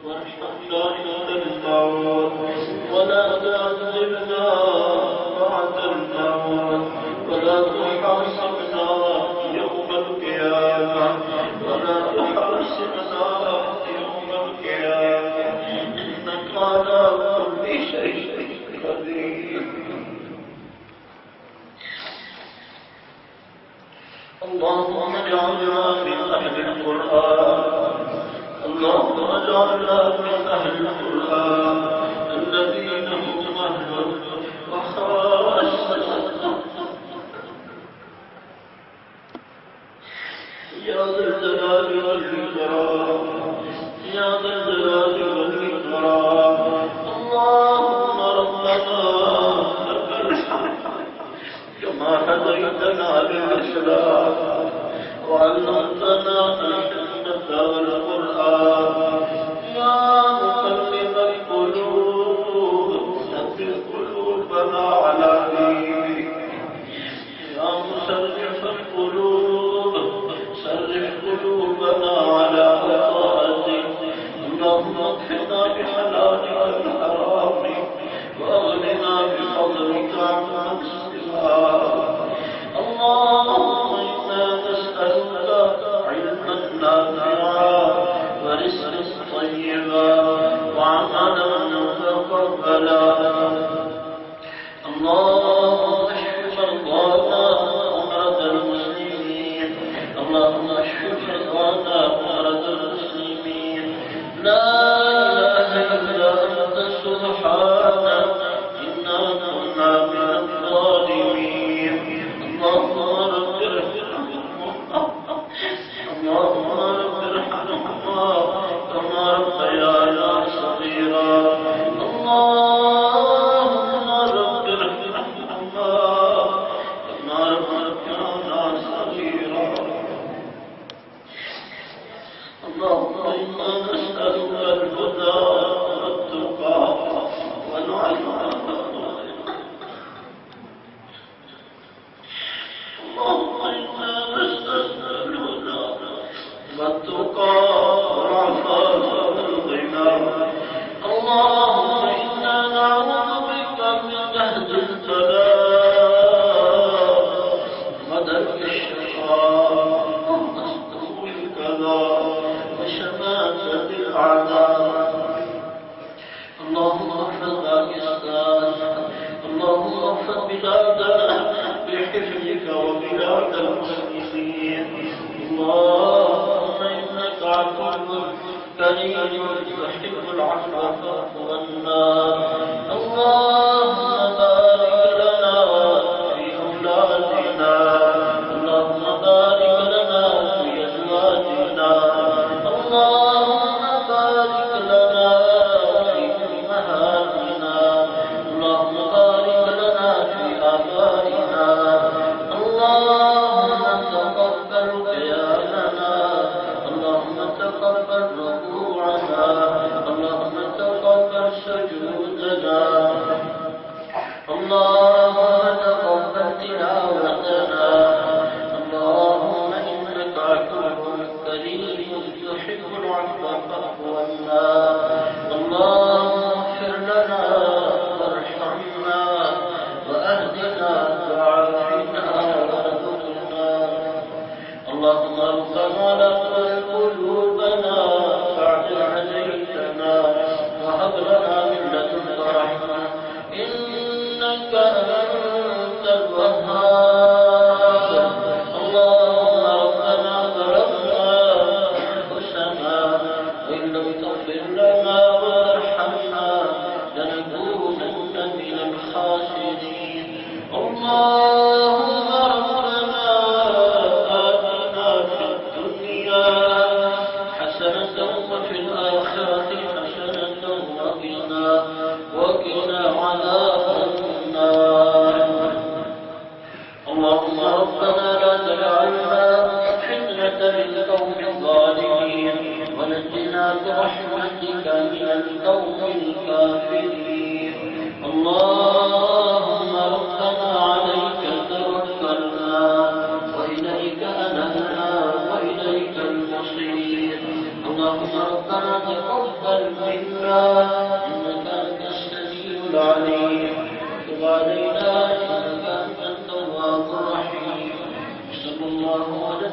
وارحمنا عند الموت ولا تعذبنا بعد الموت ولا تحاسبنا يوم القيامة ولا تحاسبنا يوم القيامة إنك على كل شيء قدير. اللهم اجعلنا من أهل القرآن اللهم اجعلنا من أهل القرآن الذين هم أهله وخاصته يا ذا الجلال والإكرام يا ذا الجلال والإكرام. اللهم ربنا لك الحمد كما هديتنا للإسلام وعلمتنا الحكمة والقرآن يا مقلب القلوب ثبت قلوبنا على دينك يا مسرف القلوب سرف قلوبنا على طاعتك. اللهم اكفنا بحلالك الحرام واغننا بفضلك عمن سواك. اللهم انا نسألك علما نافعا ورزقا طيبا وعملا متقبلا. اللهم اشف مرضانا ومرضى المسلمين اللهم اشف مرضانا ومرضى المسلمين. لا اله الا انت سبحانك انا كنا من الظالمين. اللهم رب ارحمهما كما ربيانا صغيرا. اللهم رب ارحمهما كما ربيانا صغيرا. اللهم انا نسألك الهدى والتقى والعلم. اللهم إنا نسألك الهدى والتقى والعفاف والغنى. اللهم إنا نعوذ بك من جهد البلاء ودرك الشقاء وسوء القضاء وشماتة الأعداء. اللهم احفظ باكستان اللهم احفظ بلادنا بحفظك وبلاد المسلمين. اللهم انك عفو كريم تحب العفو فاعف عنا. اللهم بارك لنا في اولادنا اللهم بارك لنا في ازواجنا اللهم بارك لنا في امهاتنا اللهم بارك لنا في آبائنا. اللهم تقبل قيامنا اللهم تقبل ركوعنا اللهم تقبل سجودنا اللهم تقبل تلاوتنا. اللهم إنك عفو كريم تحب العفو فاعف عنا. اللهم اغفر لنا وارحمنا وأهدنا وعافنا وارزقنا. اللهم ربنا لا تزغ قلوبنا بعد إذ هديتنا وهب لنا من لدنك رحمة إنك أنت الوهاب. اللهم ربنا ظلمنا أنفسنا وإن لم تغفر لنا وارحمنا لنكونن من الخاسرين. اللهم ربنا آتنا في الدنيا حسنة وفي الآخرة حسنة وقنا عذاب النار. اللهم ربنا لا تجعلنا فتنة للقوم الظالمين ونجنا برحمتك من القوم الكافرين. اللهم ربنا عليك توكلنا وإليك أنبنا وإليك المصير. اللهم ربنا تقبل تقبل منا إنك أنت السميع العليم وتب علينا إنك أنت التواب الرحيم. صلى الله على